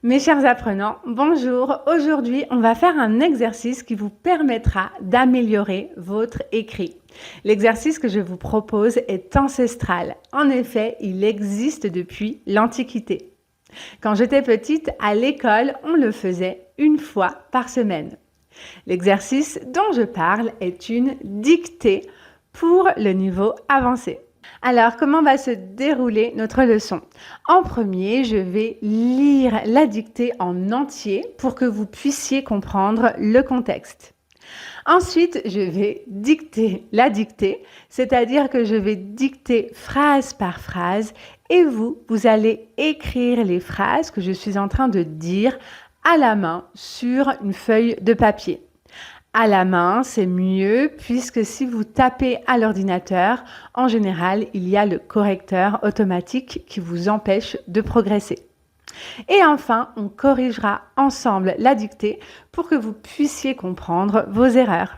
Mes chers apprenants, bonjour. Aujourd'hui, on va faire un exercice qui vous permettra d'améliorer votre écrit. L'exercice que je vous propose est ancestral. En effet, il existe depuis l'Antiquité. Quand j'étais petite, à l'école, on le faisait une fois par semaine. L'exercice dont je parle est une dictée pour le niveau avancé. Alors, comment va se dérouler notre leçon? En premier, je vais lire la dictée en entier pour que vous puissiez comprendre le contexte. Ensuite, je vais dicter la dictée, c'est-à-dire que je vais dicter phrase par phrase et vous allez écrire les phrases que je suis en train de dire à la main sur une feuille de papier. À la main, c'est mieux puisque si vous tapez à l'ordinateur, en général, il y a le correcteur automatique qui vous empêche de progresser. Et enfin, on corrigera ensemble la dictée pour que vous puissiez comprendre vos erreurs.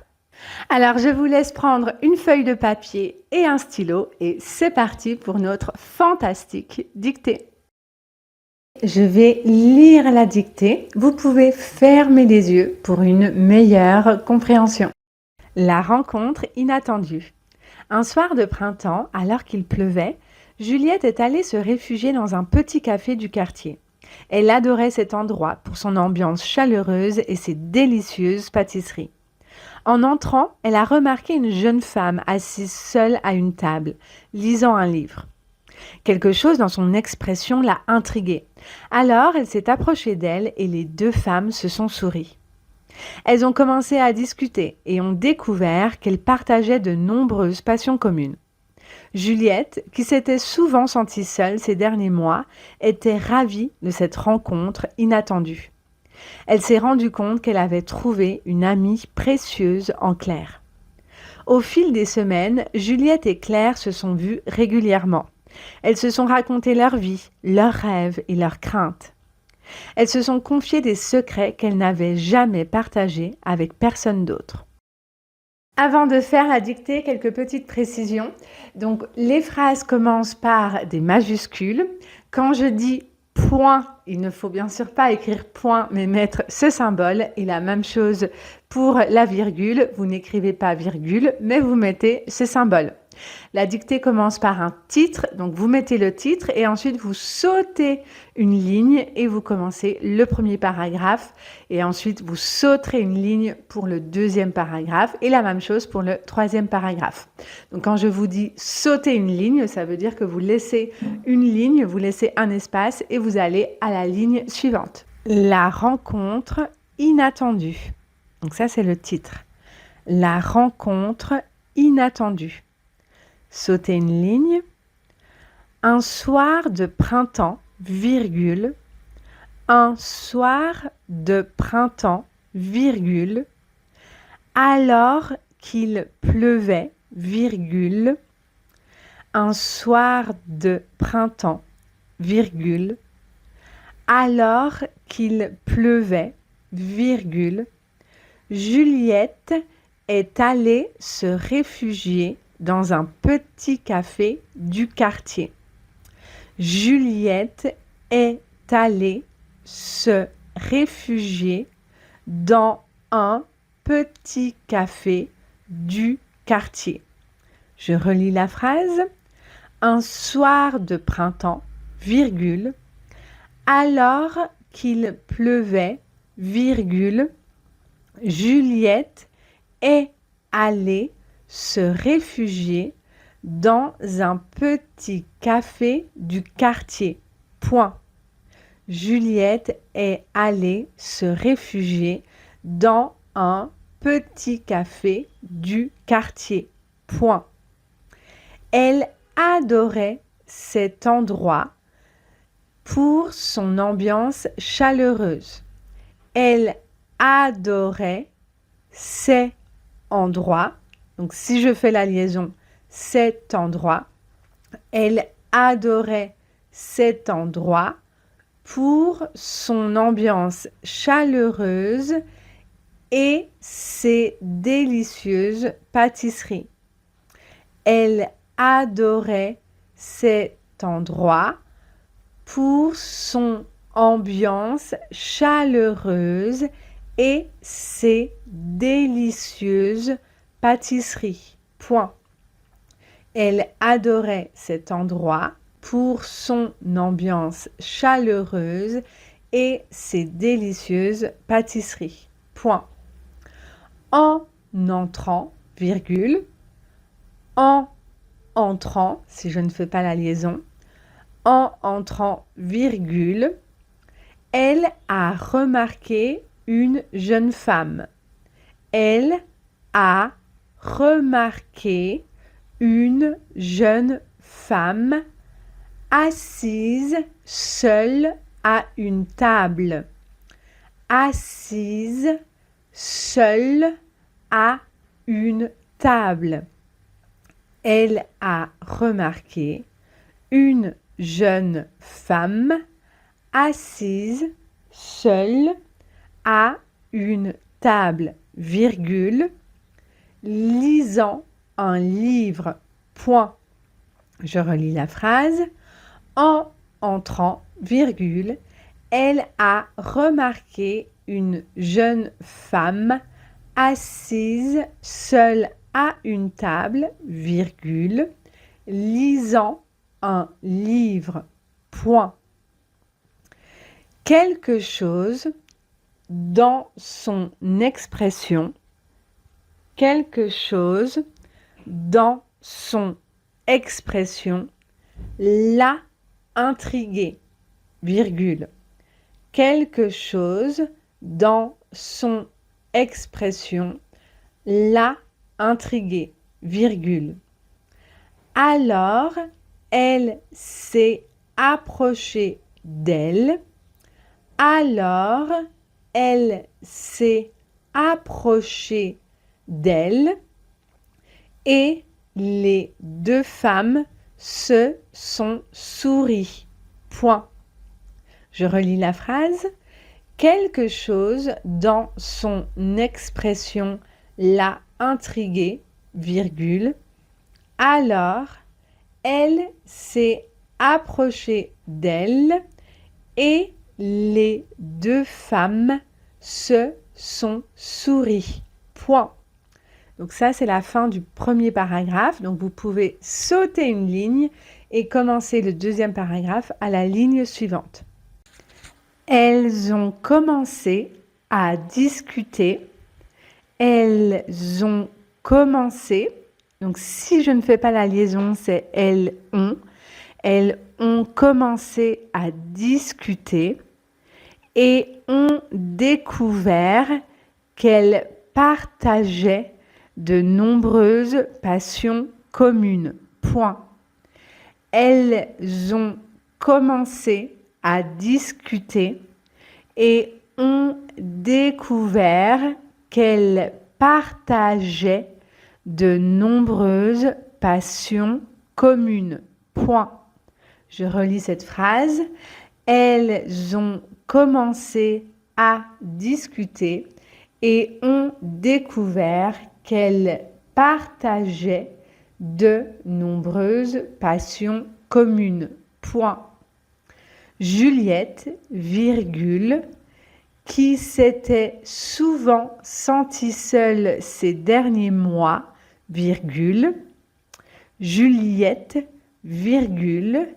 Alors, je vous laisse prendre une feuille de papier et un stylo et c'est parti pour notre fantastique dictée. Je vais lire la dictée. Vous pouvez fermer les yeux pour une meilleure compréhension. La rencontre inattendue. Un soir de printemps, alors qu'il pleuvait, Juliette est allée se réfugier dans un petit café du quartier. Elle adorait cet endroit pour son ambiance chaleureuse et ses délicieuses pâtisseries. En entrant, elle a remarqué une jeune femme assise seule à une table, lisant un livre. Quelque chose dans son expression l'a intriguée. Alors, elle s'est approchée d'elle et les deux femmes se sont souri. Elles ont commencé à discuter et ont découvert qu'elles partageaient de nombreuses passions communes. Juliette, qui s'était souvent sentie seule ces derniers mois, était ravie de cette rencontre inattendue. Elle s'est rendue compte qu'elle avait trouvé une amie précieuse en Claire. Au fil des semaines, Juliette et Claire se sont vues régulièrement. Elles se sont racontées leur vie, leurs rêves et leurs craintes. Elles se sont confiées des secrets qu'elles n'avaient jamais partagés avec personne d'autre. Avant de faire la dictée, quelques petites précisions. Donc, les phrases commencent par des majuscules. Quand je dis point, il ne faut bien sûr pas écrire point, mais mettre ce symbole. Et la même chose pour la virgule. Vous n'écrivez pas virgule, mais vous mettez ce symbole. La dictée commence par un titre, donc vous mettez le titre et ensuite vous sautez une ligne et vous commencez le premier paragraphe et ensuite vous sauterez une ligne pour le deuxième paragraphe et la même chose pour le troisième paragraphe. Donc quand je vous dis sauter une ligne, ça veut dire que vous laissez une ligne, vous laissez un espace et vous allez à la ligne suivante. La rencontre inattendue. Donc ça c'est le titre. La rencontre inattendue. Sauter une ligne. Un soir de printemps, virgule. Un soir de printemps, virgule. Alors qu'il pleuvait, virgule. Un soir de printemps, virgule. Alors qu'il pleuvait, virgule. Juliette est allée se réfugier dans un petit café du quartier. Juliette est allée se réfugier dans un petit café du quartier. Je relis la phrase. Un soir de printemps, virgule, alors qu'il pleuvait, virgule, Juliette est allée se réfugier dans un petit café du quartier. Point. Juliette est allée se réfugier dans un petit café du quartier. Point. Elle adorait cet endroit pour son ambiance chaleureuse. Elle adorait cet endroit. Donc, si je fais la liaison, cet endroit, elle adorait cet endroit pour son ambiance chaleureuse et ses délicieuses pâtisseries. Elle adorait cet endroit pour son ambiance chaleureuse et ses délicieuses pâtisseries. Point. Elle adorait cet endroit pour son ambiance chaleureuse et ses délicieuses pâtisseries. Point. En entrant, virgule, en entrant, si je ne fais pas la liaison, en entrant, virgule, elle a remarqué une jeune femme. Elle a remarqué une jeune femme assise seule à une table. Assise seule à une table. Elle a remarqué une jeune femme assise seule à une table, virgule, lisant un livre. Point. Je relis la phrase. En entrant, virgule, elle a remarqué une jeune femme assise seule à une table, virgule, lisant un livre. Point. Quelque chose dans son expression, quelque chose dans son expression l'a intrigué, virgule. Quelque chose dans son expression l'a intrigué, virgule. Alors, elle s'est approchée d'elle. Alors, elle s'est approchée d'elle et les deux femmes se sont souries. Point. Je relis la phrase. Quelque chose dans son expression l'a intrigué, virgule. Alors, elle s'est approchée d'elle et les deux femmes se sont souries. Point. Donc ça, c'est la fin du premier paragraphe. Donc vous pouvez sauter une ligne et commencer le deuxième paragraphe à la ligne suivante. Elles ont commencé à discuter. Elles ont commencé. Donc si je ne fais pas la liaison, c'est elles ont. Elles ont commencé à discuter et ont découvert qu'elles partageaient de nombreuses passions communes. Point. Elles ont commencé à discuter et ont découvert qu'elles partageaient de nombreuses passions communes. Point. Je relis cette phrase. Elles ont commencé à discuter et ont découvert qu'elles partageaient de nombreuses passions communes. Point. Juliette, virgule, qui s'était souvent sentie seule ces derniers mois, virgule, Juliette, virgule,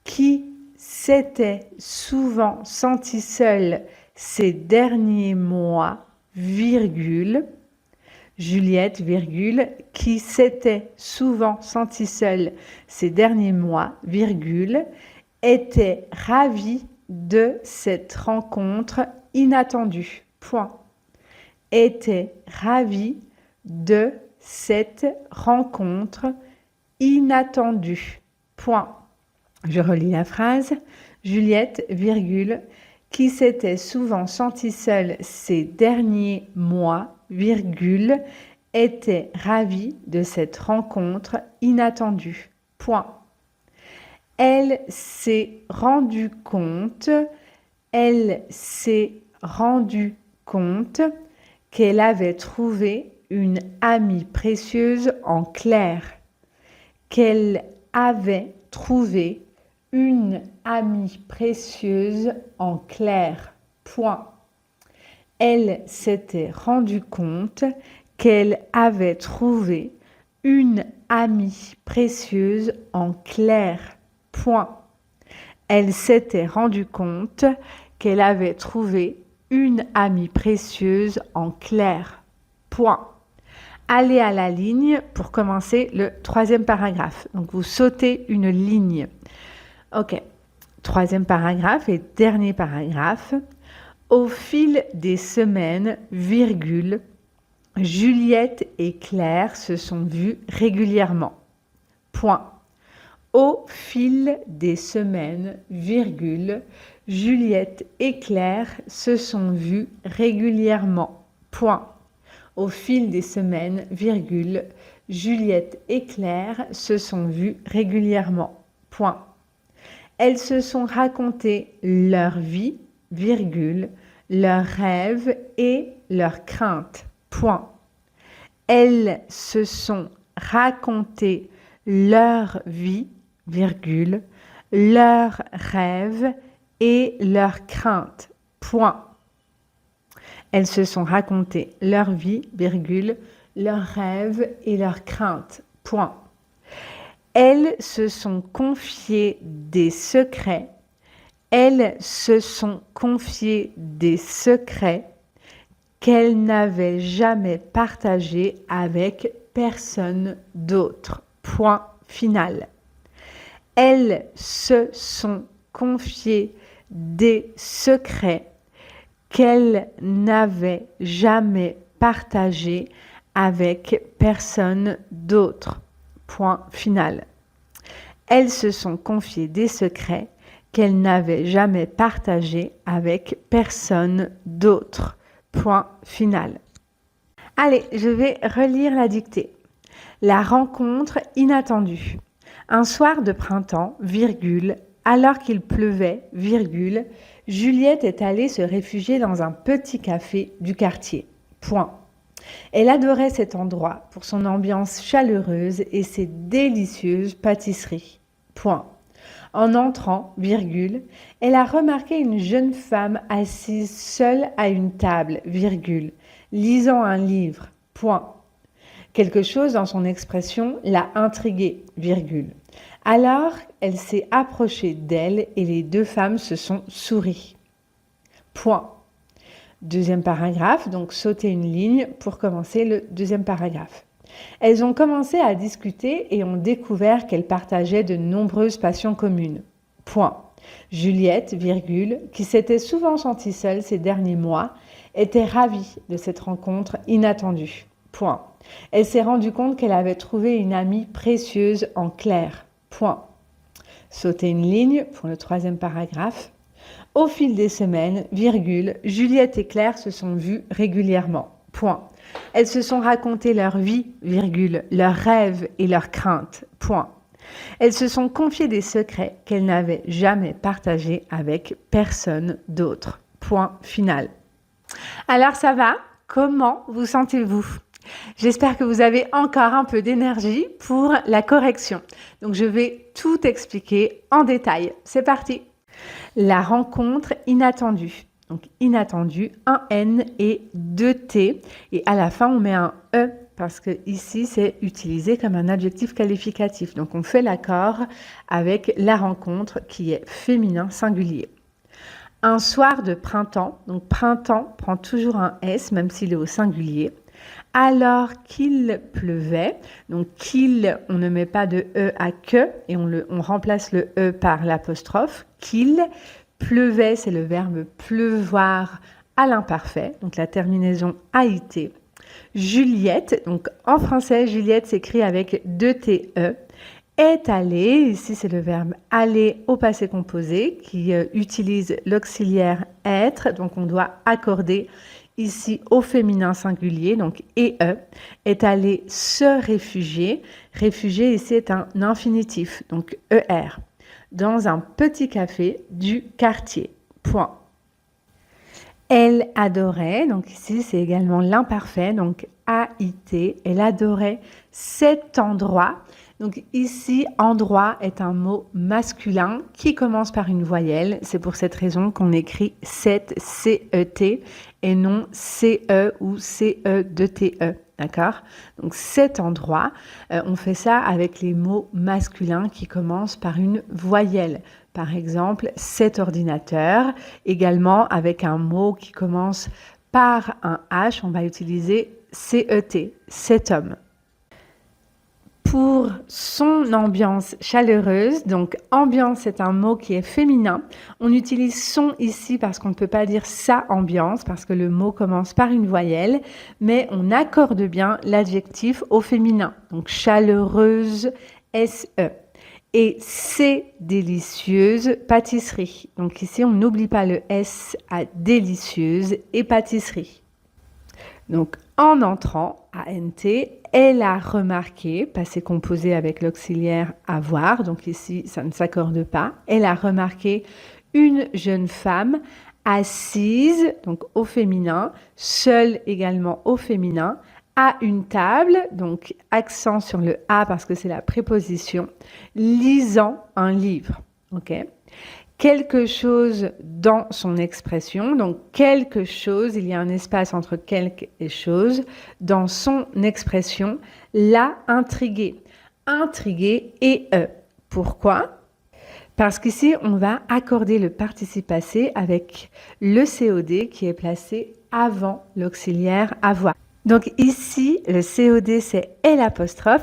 qui s'était souvent sentie seule ces derniers mois, virgule, Juliette, virgule, qui s'était souvent sentie seule ces derniers mois, virgule, était ravie de cette rencontre inattendue. Point. Était ravie de cette rencontre inattendue. Point. Je relis la phrase. Juliette, virgule, qui s'était souvent sentie seule ces derniers mois, virgule, était ravie de cette rencontre inattendue. Point. Elle s'est rendue compte qu'elle avait trouvé une amie précieuse en Claire. Qu'elle avait trouvé une amie précieuse en clair. Point. Elle s'était rendue compte qu'elle avait trouvé une amie précieuse en clair. Point. Elle s'était rendue compte qu'elle avait trouvé une amie précieuse en clair. Point. Allez à la ligne pour commencer le troisième paragraphe. Donc, vous sautez une ligne. OK. Troisième paragraphe et dernier paragraphe. Au fil des semaines, virgule, Juliette et Claire se sont vues régulièrement. Point. Au fil des semaines, virgule, Juliette et Claire se sont vues régulièrement. Point. Au fil des semaines, virgule, Juliette et Claire se sont vues régulièrement. Point. Elles se sont racontées leur vie, virgule, leurs rêves et leurs craintes. Point. Elles se sont racontées leur vie, virgule, leurs rêves et leurs craintes. Point. Elles se sont racontées leur vie, virgule, leurs rêves et leurs craintes. Point. Elles se sont confiées des secrets. Elles se sont confiées des secrets qu'elles n'avaient jamais partagés avec personne d'autre. Point final. Elles se sont confiées des secrets qu'elles n'avaient jamais partagés avec personne d'autre. Point final. Elles se sont confiées des secrets qu'elles n'avaient jamais partagés avec personne d'autre. Point final. Allez, je vais relire la dictée. La rencontre inattendue. Un soir de printemps, virgule, alors qu'il pleuvait, virgule, Juliette est allée se réfugier dans un petit café du quartier. Point. Elle adorait cet endroit pour son ambiance chaleureuse et ses délicieuses pâtisseries. Point. En entrant, virgule, elle a remarqué une jeune femme assise seule à une table, virgule, lisant un livre. Point. Quelque chose dans son expression l'a intriguée, virgule. Alors, elle s'est approchée d'elle et les deux femmes se sont souri. Point. Deuxième paragraphe, donc sautez une ligne pour commencer le deuxième paragraphe. Elles ont commencé à discuter et ont découvert qu'elles partageaient de nombreuses passions communes. Point. Juliette, virgule, qui s'était souvent sentie seule ces derniers mois, était ravie de cette rencontre inattendue. Point. Elle s'est rendue compte qu'elle avait trouvé une amie précieuse en Claire. Point. Sautez une ligne pour le troisième paragraphe. Au fil des semaines, virgule, Juliette et Claire se sont vues régulièrement. Point. Elles se sont racontées leur vie, virgule, leurs rêves et leurs craintes. Point. Elles se sont confiées des secrets qu'elles n'avaient jamais partagés avec personne d'autre. Point final. Alors ça va? Comment vous sentez-vous? J'espère que vous avez encore un peu d'énergie pour la correction. Donc je vais tout expliquer en détail. C'est parti. La rencontre inattendue. Donc inattendu, un N et deux T. Et à la fin, on met un E parce que ici, c'est utilisé comme un adjectif qualificatif. Donc on fait l'accord avec la rencontre qui est féminin singulier. Un soir de printemps. Donc printemps prend toujours un S même s'il est au singulier. Alors qu'il pleuvait, donc qu'il, on ne met pas de E à que et on remplace le E par l'apostrophe. Qu'il pleuvait, c'est le verbe pleuvoir à l'imparfait, donc la terminaison AIT. Juliette, donc en français, Juliette s'écrit avec deux TE, est allée, ici c'est le verbe aller au passé composé qui utilise l'auxiliaire être, donc on doit accorder ici au féminin singulier, donc EE, est allé se réfugier. Réfugier ici est un infinitif, donc ER, dans un petit café du quartier. Point. Elle adorait, donc ici c'est également l'imparfait, donc A-I-T, elle adorait cet endroit. Donc ici, endroit est un mot masculin qui commence par une voyelle. C'est pour cette raison qu'on écrit cet, C-E-T, et non C-E ou C-E-2-T-E. D'accord? Donc cet endroit, on fait ça avec les mots masculins qui commencent par une voyelle. Par exemple, cet ordinateur, également avec un mot qui commence par un H, on va utiliser C-E-T, cet homme. Pour son ambiance chaleureuse, donc ambiance est un mot qui est féminin. On utilise son ici parce qu'on ne peut pas dire sa ambiance parce que le mot commence par une voyelle, mais on accorde bien l'adjectif au féminin. Donc chaleureuse, S-E. Et c'est délicieuse pâtisserie. Donc ici, on n'oublie pas le S à délicieuse et pâtisserie. Donc en entrant, ANT, elle a remarqué, passé composé avec l'auxiliaire avoir, donc ici ça ne s'accorde pas, elle a remarqué une jeune femme assise, donc au féminin, seule également au féminin, à une table, donc accent sur le A parce que c'est la préposition, lisant un livre. Ok. Quelque chose dans son expression, donc quelque chose, il y a un espace entre quelque et chose, dans son expression, l'a intrigué. Intrigué et Pourquoi? Parce qu'ici, on va accorder le participe passé avec le COD qui est placé avant l'auxiliaire avoir. Donc ici, le COD, c'est L'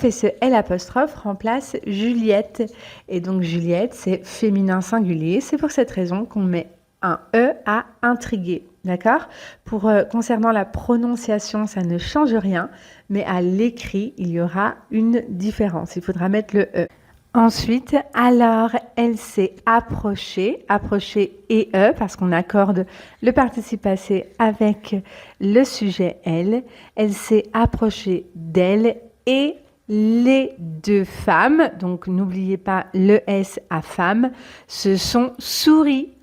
et ce L' remplace Juliette. Et donc Juliette, c'est féminin singulier. C'est pour cette raison qu'on met un E à intriguer. D'accord? Concernant la prononciation, ça ne change rien, mais à l'écrit, il y aura une différence. Il faudra mettre le E. Ensuite, alors, elle s'est approchée, et parce qu'on accorde le participe passé avec le sujet elle. Elle s'est approchée d'elle et les deux femmes, donc n'oubliez pas le S à femme, se sont souri.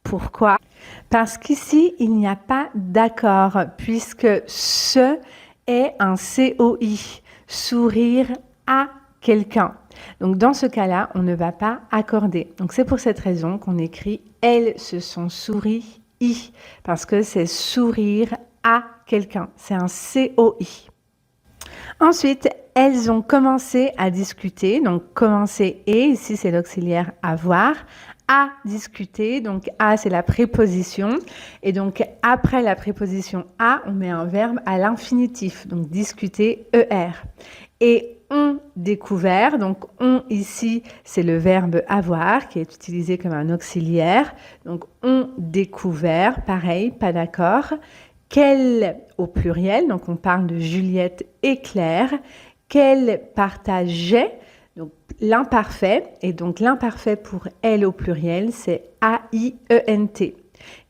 Pourquoi? Parce qu'ici, il n'y a pas d'accord, puisque ce est un COI, sourire à quelqu'un. Donc dans ce cas-là, on ne va pas accorder. Donc c'est pour cette raison qu'on écrit elles se sont souri parce que c'est sourire à quelqu'un. C'est un COI. Ensuite, elles ont commencé à discuter. Donc commencer et ici c'est l'auxiliaire avoir. À discuter, donc à c'est la préposition et donc après la préposition à, on met un verbe à l'infinitif, donc discuter ER. Et ont découvert, donc ont ici c'est le verbe avoir qui est utilisé comme un auxiliaire, donc ont découvert, pareil, pas d'accord, qu'elle au pluriel, donc on parle de Juliette et Claire, qu'elle partageait, donc l'imparfait, et donc l'imparfait pour elle au pluriel, c'est A-I-E-N-T,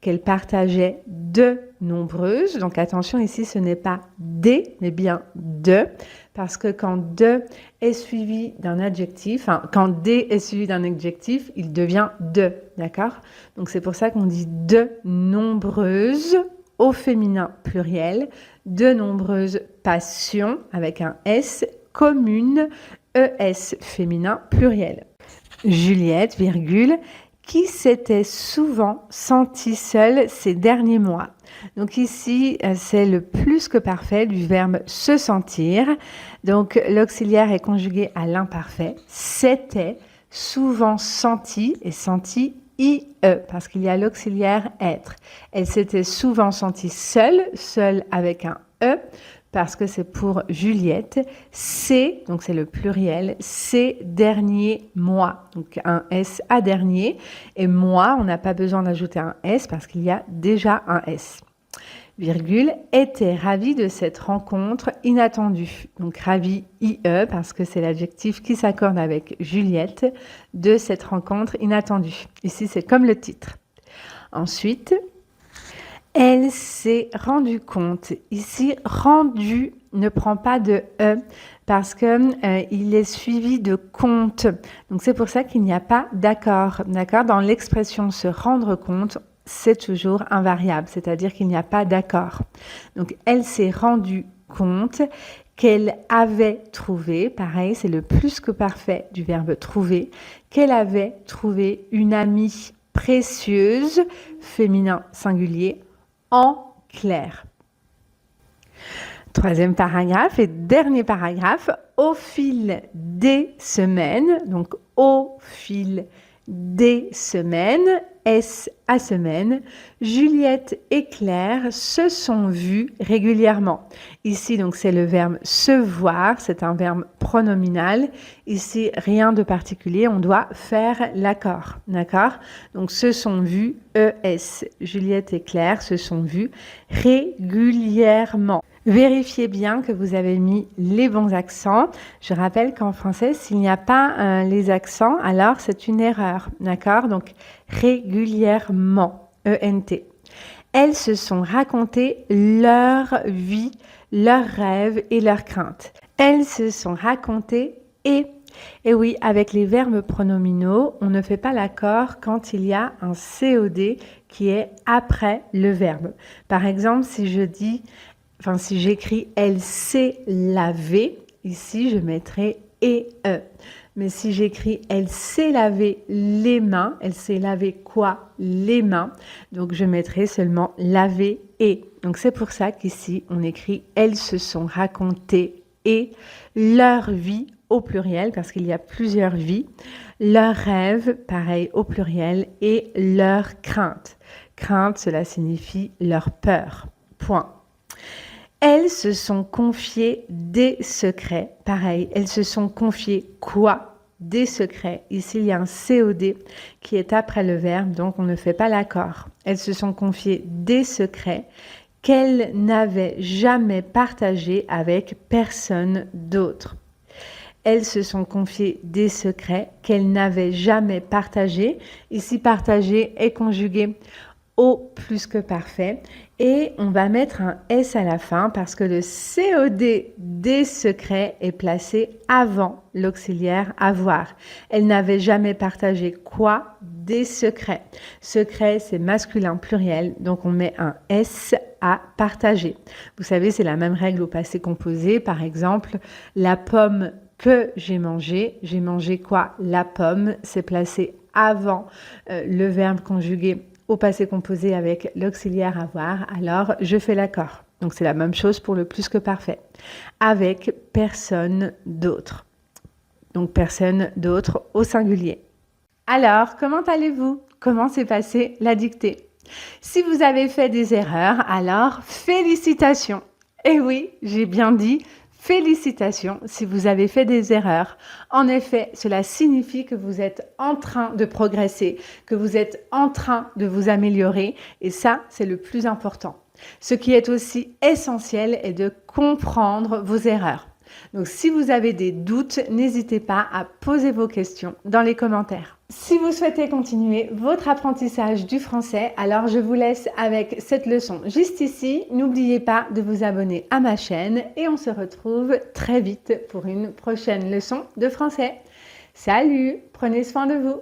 qu'elle partageait de nombreuses. Donc attention, ici, ce n'est pas des, mais bien de, parce que quand de est suivi d'un adjectif, quand des est suivi d'un adjectif, il devient de, d'accord? Donc c'est pour ça qu'on dit de nombreuses au féminin pluriel, de nombreuses passions avec un S commune, ES féminin pluriel. Juliette, virgule, qui s'était souvent sentie seule ces derniers mois. Donc ici, c'est le plus que parfait du verbe se sentir. Donc l'auxiliaire est conjugué à l'imparfait. S'était souvent senti et senti IE parce qu'il y a l'auxiliaire être. Elle s'était souvent sentie seule avec un E parce que c'est pour Juliette. C'est, donc c'est le pluriel, ces derniers mois. Donc un S à dernier. Et moi, on n'a pas besoin d'ajouter un S parce qu'il y a déjà un S. Virgule, était ravie de cette rencontre inattendue. Donc ravie IE parce que c'est l'adjectif qui s'accorde avec Juliette de cette rencontre inattendue. Ici, c'est comme le titre. Ensuite, elle s'est rendue compte. Ici, rendu ne prend pas de E parce que il est suivi de compte. Donc c'est pour ça qu'il n'y a pas d'accord. D'accord? Dans l'expression se rendre compte, c'est toujours un variable, c'est-à-dire qu'il n'y a pas d'accord. Donc, elle s'est rendue compte qu'elle avait trouvé, pareil, c'est le plus que parfait du verbe trouver, qu'elle avait trouvé une amie précieuse, féminin singulier, en clair. Troisième paragraphe et dernier paragraphe, au fil des semaines, donc au fil des semaines, S à semaine, Juliette et Claire se sont vues régulièrement. Ici, donc, c'est le verbe se voir, c'est un verbe pronominal. Ici, rien de particulier, on doit faire l'accord, d'accord? Donc, se sont vues, ES. Juliette et Claire se sont vues régulièrement. Vérifiez bien que vous avez mis les bons accents. Je rappelle qu'en français, s'il n'y a pas les accents, alors c'est une erreur, d'accord? Donc, régulièrement, E-N-T. Elles se sont racontées leur vie, leurs rêves et leurs craintes. Elles se sont racontées et oui, avec les verbes pronominaux, on ne fait pas l'accord quand il y a un COD qui est après le verbe. Par exemple, si j'écris elle s'est lavée, ici je mettrai et e. Mais si j'écris elle s'est lavé les mains, elle s'est lavé quoi? Les mains. Donc je mettrai seulement laver et. Donc c'est pour ça qu'ici on écrit elles se sont racontées et leur vie au pluriel parce qu'il y a plusieurs vies, leurs rêves, pareil au pluriel, et leurs craintes. Crainte, cela signifie leur peur. Point. Elles se sont confiées des secrets. Pareil, elles se sont confiées quoi? Des secrets. Ici, il y a un COD qui est après le verbe, donc on ne fait pas l'accord. Elles se sont confiées des secrets qu'elles n'avaient jamais partagés avec personne d'autre. Elles se sont confiées des secrets qu'elles n'avaient jamais partagés. Ici, partager est conjugué au plus que parfait. Et on va mettre un S à la fin parce que le COD des secrets est placé avant l'auxiliaire avoir. Elle n'avait jamais partagé quoi? Des secrets. Secret, c'est masculin pluriel, donc on met un S à partager. Vous savez, c'est la même règle au passé composé. Par exemple, la pomme que j'ai mangé quoi? La pomme, c'est placé avant le verbe conjugué au passé composé avec l'auxiliaire avoir, alors je fais l'accord. Donc c'est la même chose pour le plus que parfait. Avec personne d'autre. Donc personne d'autre au singulier. Alors, comment allez-vous? Comment s'est passée la dictée? Si vous avez fait des erreurs, alors félicitations. Et oui, j'ai bien dit félicitations si vous avez fait des erreurs. En effet, cela signifie que vous êtes en train de progresser, que vous êtes en train de vous améliorer et ça, c'est le plus important. Ce qui est aussi essentiel est de comprendre vos erreurs. Donc, si vous avez des doutes, n'hésitez pas à poser vos questions dans les commentaires. Si vous souhaitez continuer votre apprentissage du français, alors je vous laisse avec cette leçon juste ici. N'oubliez pas de vous abonner à ma chaîne et on se retrouve très vite pour une prochaine leçon de français. Salut, prenez soin de vous.